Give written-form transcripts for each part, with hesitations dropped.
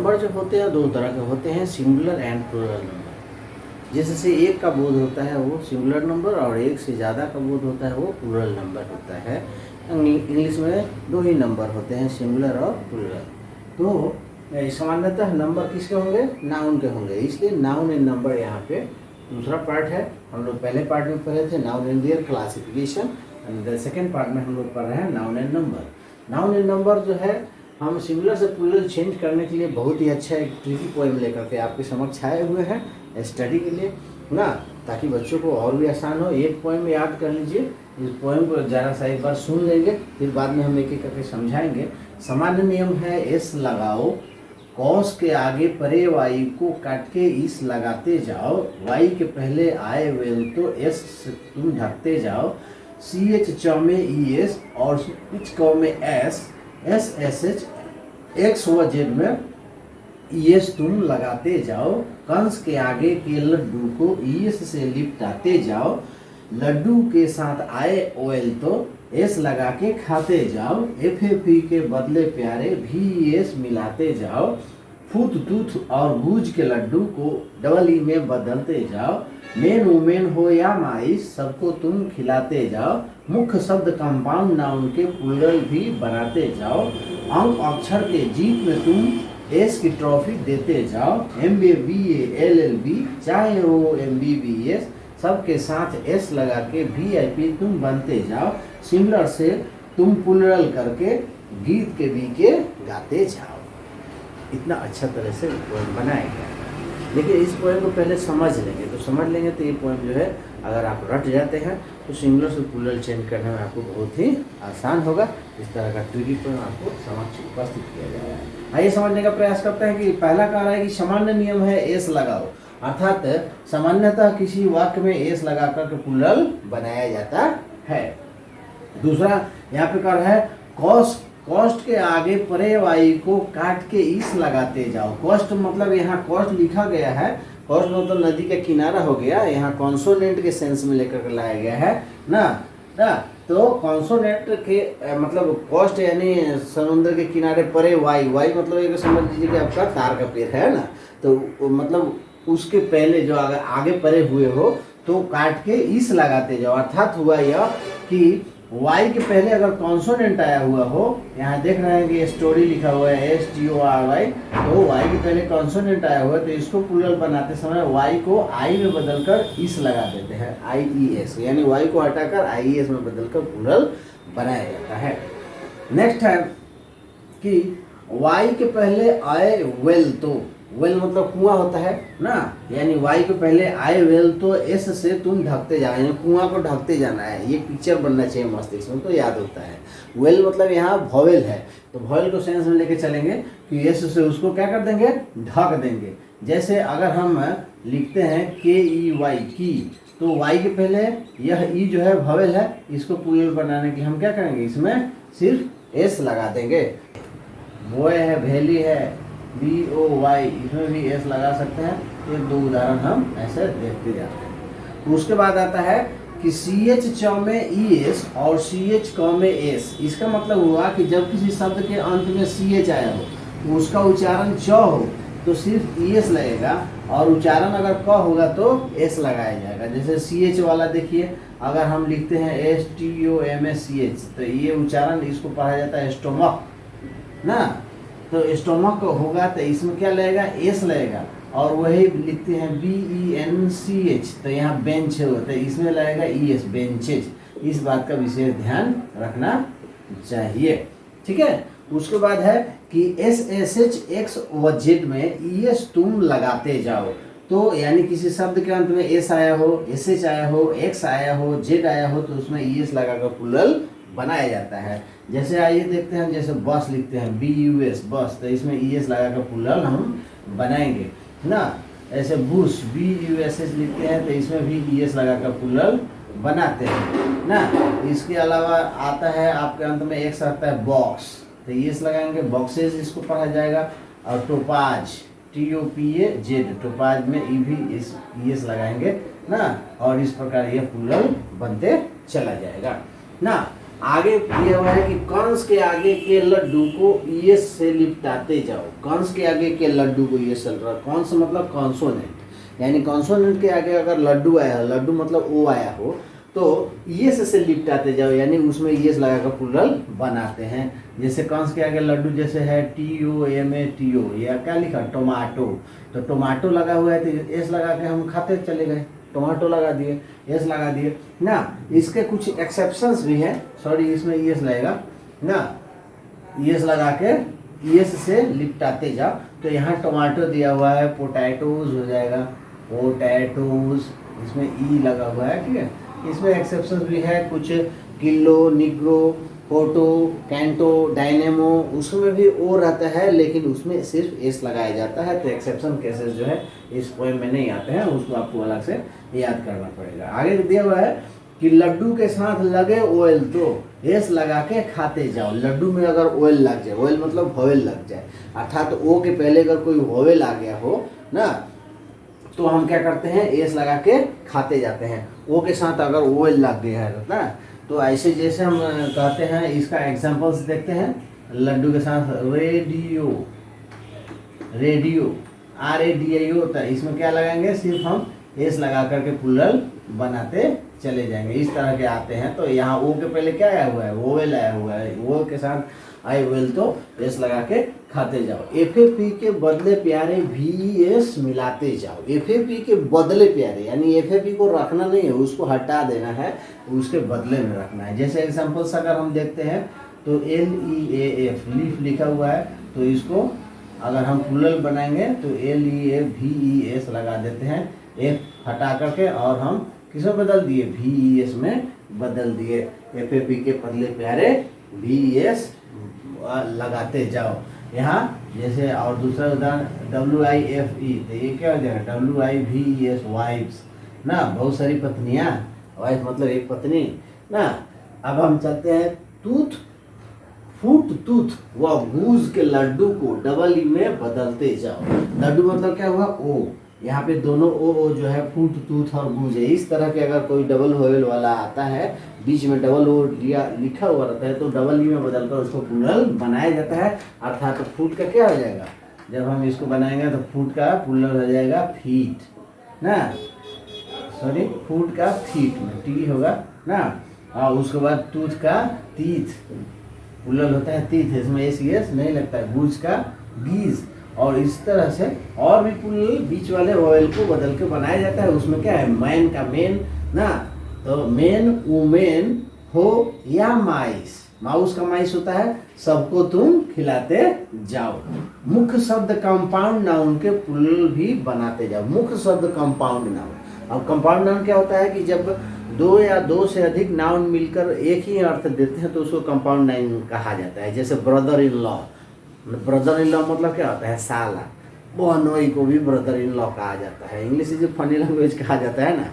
Number जो होते हैं दो तरह के होते हैं, सिंगुलर एंड प्लूरल नंबर। जैसे एक का बोध होता है वो सिंगुलर नंबर और एक से ज़्यादा का बोध होता है वो प्लूरल नंबर होता है। इंग्लिश में दो ही नंबर होते हैं, सिंगुलर और प्लूरल। तो सामान्यतः नंबर किसके होंगे? नाउन के होंगे, इसलिए नाउन एंड नंबर यहाँ पे दूसरा पार्ट है। हम लोग पहले पार्ट में पढ़े थे noun and there classification, and second part में हम लोग पढ़ रहे हैं noun and number. Noun and number जो है हम सिंगुलर से प्लूरल चेंज करने के लिए बहुत ही अच्छा एक ट्रिकी पोएम लेकर के आपके समक्ष आए हुए हैं स्टडी के लिए ना, ताकि बच्चों को और भी आसान हो। एक पोएम याद कर लीजिए, इस पोएम को ज़रा सा एक बार सुन लेंगे, फिर बाद में हम एक एक करके समझाएंगे। सामान्य नियम है एस लगाओ, कॉस के आगे परे वाई को काट के इस लगाते जाओ, वाई के पहले आए वेल तो एस तुम ढकते जाओ, सी एच च में ई एस और एच क में S, S S H x व जेड में ईएस तुम लगाते जाओ, कंस के आगे के लड्डू को ईएस से लिपटाते जाओ, लड्डू के साथ आए ओएल तो एस लगा के खाते जाओ, एफ एफ ई के बदले प्यारे भी एस मिलाते जाओ, फूट तूथ और गूज के लड्डू को डबल ई में बदलते जाओ, मेन वुमेन हो या माइस सबको तुम खिलाते जाओ, मुख्य शब्द कंपाउंड नाउन के प्लूरल भी बनाते जाओ, अंक अक्षर के जीत में तुम एस की ट्रॉफी देते जाओ, MBA LLB चाहे वो MBBS सबके साथ एस लगा के VIP तुम बनते जाओ, सिंगुलर से तुम प्लूरल करके गीत के बी के गाते जाओ। इतना अच्छा तरह से पोएम बनाया गया है। लेकिन इस पोएम को पहले समझ लेंगे, तो समझ लेंगे तो ये पोएम जो है अगर आप रट जाते हैं तो सिंगुलर से प्लूरल चेंज करने में आपको बहुत ही आसान होगा। इस तरह का ट्रिकी पोएम आपको समक्ष उपस्थित किया जा रहा है। आइए समझने का प्रयास करते हैं कि पहला कह रहा है कि सामान्य नियम है एस लगाओ, अर्थात सामान्यतः किसी वाक्य में एस लगा कर के प्लूरल बनाया जाता है। दूसरा यहाँ पे कह रहा है कॉस्ट के आगे परे वाई को काट के इस लगाते जाओ। कॉस्ट मतलब यहाँ कॉस्ट लिखा गया है, कॉस्ट मतलब नदी का किनारा हो गया, यहाँ कॉन्सोनेंट के सेंस में लेकर के लाया गया है ना। तो कॉन्सोनेंट के मतलब कॉस्ट यानी समुद्र के किनारे परे वाई मतलब एक समझ लीजिए कि आपका तार का पेड़ है ना, तो मतलब उसके पहले जो आगे परे हुए हो तो काट के इस लगाते जाओ। अर्थात हुआ यह कि वाई के पहले अगर कॉन्सोनेंट आया हुआ हो, यहाँ देख रहे हैं कि स्टोरी लिखा हुआ है STORY, तो वाई के पहले कॉन्सोनेंट आया हुआ है तो इसको प्लूरल बनाते समय वाई को आई में बदलकर इस लगा देते हैं, IES, यानी वाई को हटाकर IES में बदलकर प्लूरल बनाया जाता है। नेक्स्ट है कि वाई के पहले आए वेल, तो वेल मतलब कुआं होता है ना, यानी वाई के पहले आए वेल तो एस से तुम ढकते जाओ, यानी कुआं को ढकते जाना है। ये पिक्चर बनना चाहिए मस्तिष्क में तो याद होता है। वेल मतलब यहाँ वॉवेल है, तो वॉवेल को सेंस में लेके चलेंगे कि एस से उसको क्या कर देंगे, ढक देंगे। जैसे अगर हम लिखते हैं KEY की, तो वाई के पहले यह ई जो है वॉवेल है, इसको प्लूरल बनाने के लिए हम क्या करेंगे, इसमें सिर्फ एस लगा देंगे। बॉय है, वैली है, BOY, इसमें भी एस लगा सकते हैं। एक दो उदाहरण हम ऐसे देखते जाते हैं। उसके बाद आता है कि CH च में ES और CH क में S। इसका मतलब हुआ कि जब किसी शब्द के अंत में CH आया हो तो उसका उच्चारण च हो तो सिर्फ ES लगेगा, और उच्चारण अगर क होगा तो S लगाया जाएगा। जैसे CH वाला देखिए, अगर हम लिखते हैं STOMACH तो ये उच्चारण इसको पढ़ा जाता है स्टोमक ना, तो स्टोमक होगा तो इसमें क्या लगेगा, एस लगेगा। और वही लिखते हैं BENCH तो यहाँ बेंच होता है, इसमें लगेगा ES, बेंचेज। इस बात का विशेष ध्यान रखना चाहिए, ठीक है। उसके बाद है कि SSH X व Z में ES तुम लगाते जाओ, तो यानी किसी शब्द के अंत में S आया हो, SH आया हो, X आया हो, Z आया हो तो उसमें ES लगाकर प्लूरल बनाया जाता है। जैसे आइए देखते हैं, जैसे बस लिखते हैं BUS बस, तो इसमें ES लगाकर प्लूरल हम बनाएंगे ना। ऐसे बुश BUSH लिखते हैं तो इसमें भी ES लगाकर प्लूरल बनाते हैं ना। इसके अलावा आता है आपके अंत में एक आता है बॉक्स, तो ES लगाएंगे, बॉक्सेस इसको पढ़ा जाएगा। और टोपाज TOPAZ, टोपाज में ई भी ES लगाएंगे ना, और इस प्रकार यह प्लूरल बनते चला जाएगा ना। आगे दिया हुआ है कि कंस के आगे के लड्डू को यस से लिपटाते जाओ। कंस के आगे के लड्डू को यस चल रहा है। कंस मतलब कॉन्सोनेंट, यानी कॉन्सोनेंट के आगे अगर लड्डू आया, लड्डू मतलब ओ आया हो, तो यस से लिपटाते जाओ, यानी उसमें यस लगाकर प्लूरल बनाते हैं। जैसे कंस के आगे लड्डू जैसे है TOMATO, या क्या लिखा टोमाटो, तो टोमाटो लगा हुआ है तो एस लगा के हम खाते चले गए, टोमाटो लगा दिए, एस लगा दिए ना। इसके कुछ एक्सेप्शंस भी हैं, सॉरी इसमें यस लगेगा ना, यस लगा के यस से लिपटाते जाओ। तो यहाँ टोमाटो दिया हुआ है, पोटैटोज हो जाएगा, पोटैटोज, इसमें ई लगा हुआ है, ठीक है। इसमें एक्सेप्शंस भी है कुछ, kilo, Negro, photo, canto, dynamo, उसमें भी ओ रहता है लेकिन उसमें सिर्फ एस लगाया जाता है। तो एक्सेप्शन केसेस जो है इस पोएम में नहीं आते हैं, उसको आपको अलग से याद करना पड़ेगा। आगे दिया हुआ है कि लड्डू के साथ लगे ऑयल तो एस लगा के खाते जाओ। लड्डू में अगर ऑयल लग जाए, ऑयल मतलब वोवेल लग जाए, अर्थात ओ के पहले अगर कोई वोवेल आ गया हो ना, तो हम क्या करते हैं, एस लगा के खाते जाते हैं। ओ के साथ अगर ओएल लग गया है ना, तो ऐसे जैसे हम कहते हैं, इसका एग्जांपल्स देखते हैं। लड्डू के साथ रेडियो, रेडियो RADIO, तो इसमें क्या लगाएंगे, सिर्फ हम एस लगा करके प्लूरल बनाते चले जाएंगे। इस तरह के आते हैं। तो यहाँ ओ के पहले क्या आया हुआ है, वोवेल आया हुआ है, वो के साथ आई विल तो एस लगा के खाते जाओ। FAP के बदले प्यारे VES मिलाते जाओ। FAP के बदले प्यारे, यानी FAP को रखना नहीं है, उसको हटा देना है, उसके बदले में रखना है। जैसे एग्जांपल्स अगर हम देखते हैं तो LEAF, लीफ लिखा हुआ है, तो इसको अगर हम प्लूरल बनाएंगे तो LEAVES लगा देते हैं, F हटा करके, और हम किसमें बदल दिए, VES में बदल दिए। FAP के बदले प्यारे VES लगाते जाओ। यहाँ जैसे और दूसरा उदाहरण WIFE, तो ये क्या हो जाएगा, WIVES, वाइफ्स ना, बहुत सारी पत्नियाँ, वाइफ मतलब एक पत्नी ना। अब हम चलते हैं टूथ, फूट टूथ व गूज के लड्डू को डबल ई में बदलते जाओ। लड्डू मतलब क्या हुआ, ओ, यहाँ पे दोनों ओ जो है फूट टूथ और गूज है। इस तरह के अगर कोई डबल वोवेल वाला आता है, बीच में डबल ओ लिखा हुआ रहता है, तो डबल ई में बदलकर उसको प्लूरल बनाया जाता है। अर्थात तो फूट का क्या हो जाएगा, जब हम इसको बनाएंगे तो फूट का प्लूरल हो जाएगा फीट ना, सॉरी फूट का फीट में टी होगा ना, और उसके बाद टूथ का तीथ, प्लूरल होता है तीथ, इसमें एस नहीं लगता है, गूज का गीज, और इस तरह से और भी प्लूरल बीच वाले वोवेल को बदल के बनाया जाता है। उसमें क्या है, मैन का मेन ना, तो मेन, वुमेन हो या माइस, माउस का माइस होता है, सबको तुम खिलाते जाओ। मुख्य शब्द कंपाउंड नाउन के प्लूरल भी बनाते जाओ। मुख्य शब्द कंपाउंड नाउन, अब कंपाउंड नाउन क्या होता है कि जब दो या दो से अधिक नाउन मिलकर एक ही अर्थ देते हैं तो उसको कंपाउंड नाउन कहा जाता है। जैसे brother in law, brother in law मतलब क्या होता है, साला। बहनोई को भी ब्रदर इन लॉ कहा जाता है। इंग्लिश इज फनी लैंग्वेज कहा जाता है ना,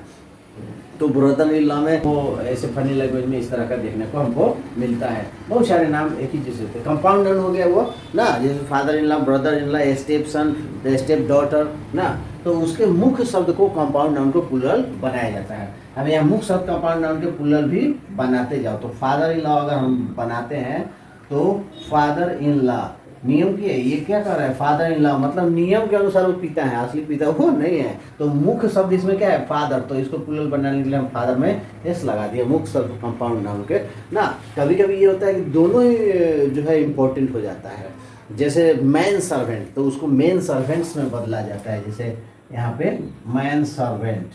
तो ब्रदर इन लॉ में वो ऐसे फनी लैंग्वेज में इस तरह का देखने को हमको मिलता है। बहुत सारे नाम एक ही जैसे होते हैं। कंपाउंड नाउन हो गया वो ना, जैसे father in law, brother in law, step sun, step daughter ना, तो उसके मुख्य शब्द को कंपाउंड नाउन को प्लूरल बनाया जाता है। अब यहाँ मुख्य शब्द कंपाउंड नाउन के प्लूरल भी बनाते जाओ। तो फादर इन लॉ अगर हम बनाते हैं तो फादर इन लॉ, नियम की है, ये क्या कर रहा है, फादर इन लॉ मतलब नियम के अनुसार वो पिता है, असली पिता वो नहीं है। तो मुख्य शब्द इसमें क्या है, फादर, तो इसको प्लूरल बनाने के लिए हम फादर में एस लगा दिया, मुख्य शब्द कंपाउंड नाउन के ना। कभी कभी ये होता है कि दोनों ही जो है इम्पोर्टेंट हो जाता है। जैसे मैन सर्वेंट, तो उसको मेन सर्वेंट्स में बदला जाता है। जैसे यहाँ पे मैन सर्वेंट,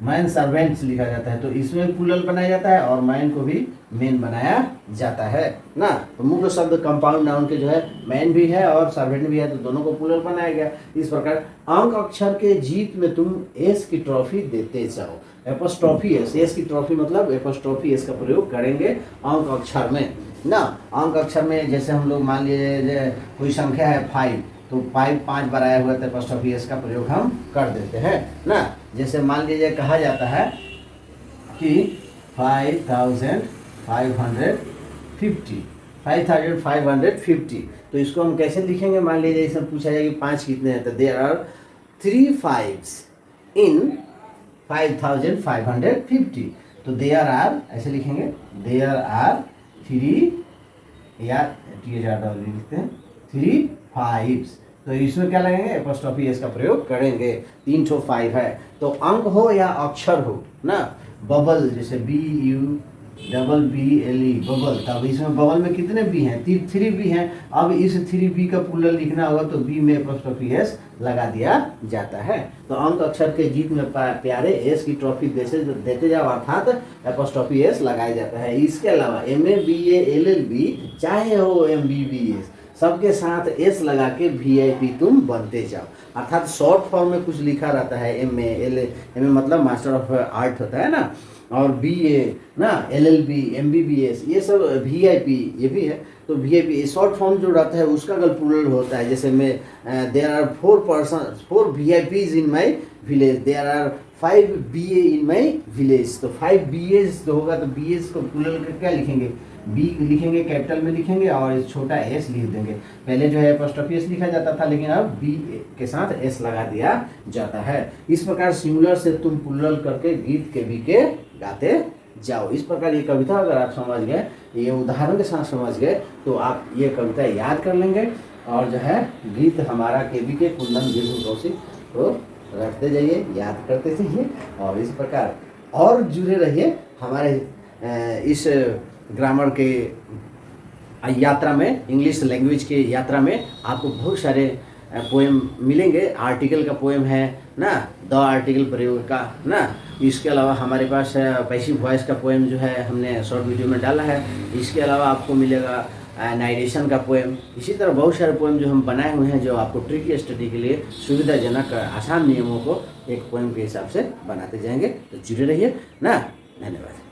मैन सर्वेंट्स लिखा जाता है, तो इसमें प्लूरल बनाया जाता है और मैन को भी मेन बनाया जाता है ना। तो मुख्य शब्द कंपाउंड नाउन के जो है मैन भी है और सर्वेंट भी है, तो दोनों को प्लूरल बनाया गया। इस प्रकार अंक अक्षर के जीत में तुम एस की ट्रॉफी देते जाओ। एपोस्ट्रोफी एस, एस की ट्रॉफी मतलब एपोस्ट्रोफी एस का प्रयोग करेंगे अंक अक्षर में ना। अंक अक्षर में जैसे हम लोग मान लीजिए कोई संख्या है 5, तो 5 बार आया हुआ, तो एपोस्ट्रोफी एस का प्रयोग हम कर देते हैं ना। जैसे मान लीजिए कहा जाता है कि 5550, तो इसको हम कैसे लिखेंगे, मान लीजिए इसमें पूछा जाए कि 5 कितने हैं, तो देयर आर 3 5s इन 5550। तो देयर आर ऐसे लिखेंगे, देयर आर 3 या लिखते हैं 3 5। तो इसमें क्या लगेंगे, एपोस्ट्रोफी एस का प्रयोग करेंगे। 3 ठो 5 है। तो अंक हो या अक्षर हो ना, बबल जैसे BUBBLE बबल, तब इसमें बबल में कितने बी हैं, 3 बी हैं। अब इस 3 बी का प्लूरल लिखना होगा तो बी में एपोस्ट्रोफी एस लगा दिया जाता है। तो अंक अक्षर के जीत में प्यारे एस की ट्रॉफी देते जाओ, अर्थात एपोस्ट्रोफी एस लगाया जाता है। इसके अलावा MA BA LLB चाहे हो MBBS, सबके साथ एस लगा के VIP तुम बनते जाओ। अर्थात शॉर्ट फॉर्म में कुछ लिखा रहता है, MA मतलब मास्टर ऑफ आर्ट होता है ना, और BA ना, LLB MBBS ये सब VIP ये भी है। तो VIP शॉर्ट फॉर्म जो रहता है उसका अगर प्लूरल होता है, जैसे मैं there are 4 VIPs in my village, there are 5 BA in my village. तो 5 BAs तो होगा, तो BAs को प्लूरल का क्या लिखेंगे, बी लिखेंगे, कैपिटल में लिखेंगे और छोटा एस लिख देंगे। पहले जो है एपोस्ट्रोफी एस लिखा जाता था, लेकिन अब बी के साथ एस लगा दिया जाता है। इस प्रकार सिंगुलर से तुम प्लूरल करके गीत के भी के गाते जाओ। इस प्रकार ये कविता अगर आप समझ गए, ये उदाहरण के साथ समझ गए, तो आप ये कविता याद कर लेंगे और जो है गीत हमारा के कुंदन गिरधु कौशिक को रखते जाइए, याद करते जाइए, और इस प्रकार और जुड़े रहिए हमारे इस ग्रामर के यात्रा में, इंग्लिश लैंग्वेज के यात्रा में। आपको बहुत सारे पोएम मिलेंगे। आर्टिकल का पोएम है ना, द आर्टिकल प्रयोग का ना। इसके अलावा हमारे पास पैसिव वॉइस का पोएम जो है हमने शॉर्ट वीडियो में डाला है। इसके अलावा आपको मिलेगा नाइरेशन का पोएम। इसी तरह बहुत सारे पोएम जो हम बनाए हुए हैं, जो आपको ट्रिकी स्टडी के लिए सुविधाजनक आसान नियमों को एक पोएम के हिसाब से बनाते जाएंगे। तो जुड़े रहिए ना। धन्यवाद।